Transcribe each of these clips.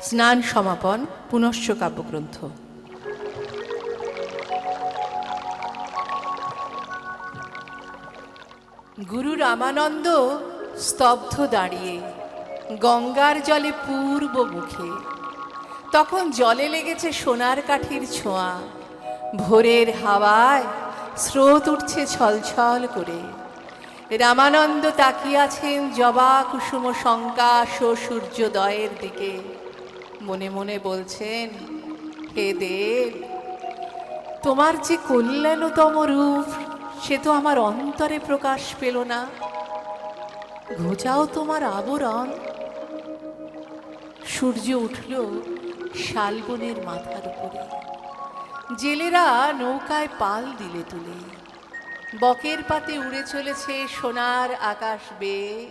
স্নান সমাপন পুনশ্চ কাব্যগ্রন্থ। গুরু রামানন্দ স্তব্ধ দাঁড়িয়ে গঙ্গার জলে পূর্ব মুখে। তখন জলে লেগেছে সোনার কাঠির ছোঁয়া, ভোরের হাওয়ায় স্রোত উঠছে ছলছল করে। রামানন্দ তাকিয়াছেন জবা কুসুম সংকাশ ও সূর্যোদয়ের দিকে। মনে মনে বলছেন, হে দেব, তোমার যে কল্যাণতম রূপ সে তো আমার অন্তরে প্রকাশ পেল না। ঘোচাও তোমার আবরণ। সূর্য উঠল শালবনের মাথার উপরে। জেলেরা নৌকায় পাল দিলে তুলে। বকের পাতে উড়ে চলেছে সোনার আকাশ বেয়ে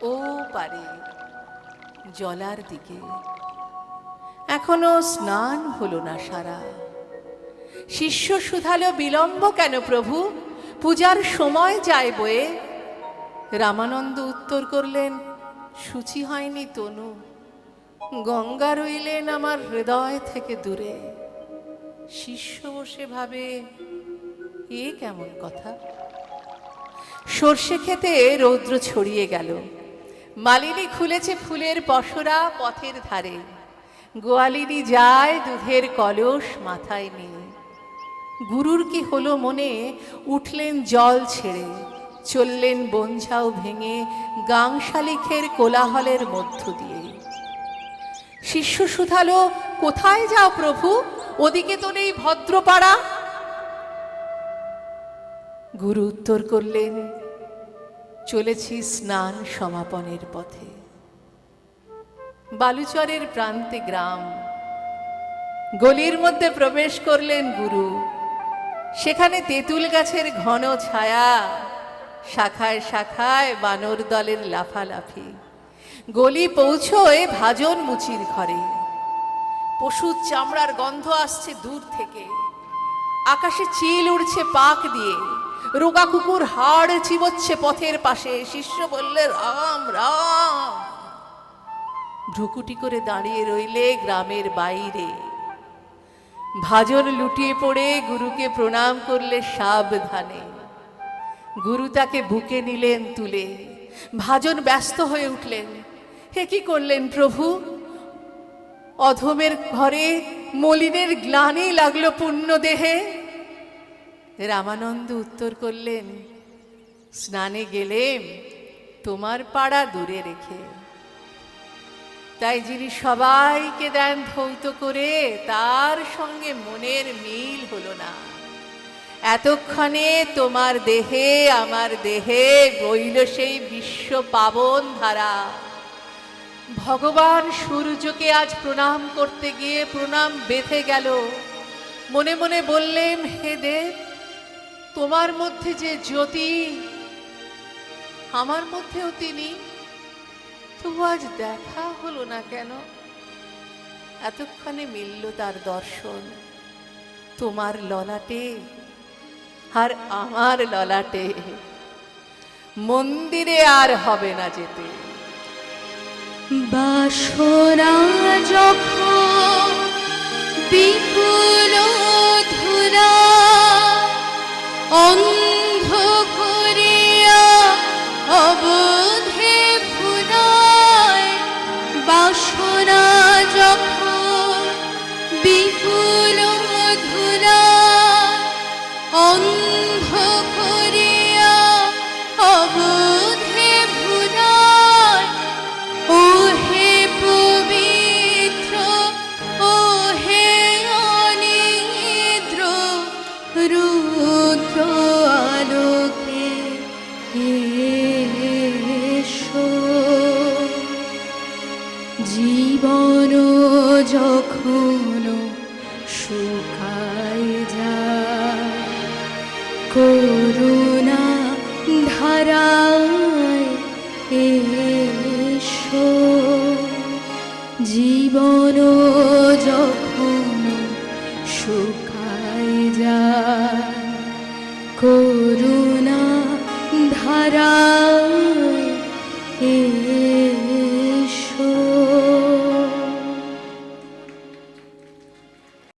ও পারে জলার দিকে। এখনো স্নান হলো না সারা। শিষ্য শুধালো, বিলম্ব কেন প্রভু, পূজার সময় যায় বয়ে। রামানন্দ উত্তর করলেন, শুচি হয়নি তনু, গঙ্গা রইলেন আমার হৃদয় থেকে দূরে। শিষ্য বসে ভাবে, এ কেমন কথা। সর্ষে খেতে রৌদ্র ছড়িয়ে গেল। মালিনী খুলেছে ফুলের পসরা পথের ধারে। গোয়ালিনী যায় দুধের কলস মাথায় নিয়ে। গুরুর কি হলো মনে, উঠলেন জল ছেড়ে, চললেন বনঝাও ভেঙে গাংশালিখের কোলাহলের মধ্য দিয়ে। শিষ্য শুধালো, কোথায় যাও প্রভু, ওদিকে তো নেই ভদ্রপাড়া। গুরু উত্তর করলেন, চলেছি স্নান সমাপনের পথে। বালুচরের প্রান্তে গ্রাম। গলির মধ্যে প্রবেশ করলেন গুরু। সেখানে তেঁতুল গাছের ঘন ছায়া, শাখায় শাখায় বানর দলের লাফালাফি। গলি পৌঁছয় ভাজন মুচির ঘরে। পশুর চামড়ার গন্ধ আসছে দূর থেকে। আকাশে চিল উড়ছে পাক দিয়ে। রোগা কুকুর হাড় চিবোচ্ছে পথের পাশে। শিষ্য বললে, রাম রাম। ভ্রুকুটি করে দাঁড়িয়ে রইলে গ্রামের বাইরে। ভাজন লুটিয়ে পড়ে গুরুকে প্রণাম করলে সাবধানে। গুরু তাকে বুকে নিলেন তুলে। ভাজন ব্যস্ত হয়ে উঠলেন, হে কি করলেন প্রভু। অধমের ঘরে মলিনের গ্লানি লাগলো পুণ্য দেহে। রামানন্দ উত্তর করলেন, স্নানে গেলেম তোমার পাড়া দূরে রেখে। তাই যিনি সবাইকে দেন ধৌত করে, তার সঙ্গে মনের মিল হলো না। এতক্ষণে তোমার দেহে আমার দেহে বইল সেই বিশ্ব পাবন ধারা। ভগবান সূর্যকে আজ প্রণাম করতে গিয়ে প্রণাম বেঁধে গেল। মনে মনে বললেম, হে দেব, তোমার মধ্যে যে জ্যোতি, আমার মধ্যেও তিনি। তবু আজ দেখা হলো না কেন। এতক্ষণে মিলল তার দর্শন, তোমার ললাটে আর আমার ললাটে। মন্দিরে আর হবে না যেতে। বাসনা যখন বিপুল ধুলা অন্ধ করিয়া অবধে ভুলায়। বাসনা যখন বিপুল ধুলা অন্ধ করিয়া অবধে ভুলায়। ও হে পবিত্র, ও হে অনিদ্র, রুদ্র আলোকে এসো। জীবন যখন শুকায় যায়, করুণা ধারায় এসো। জীবন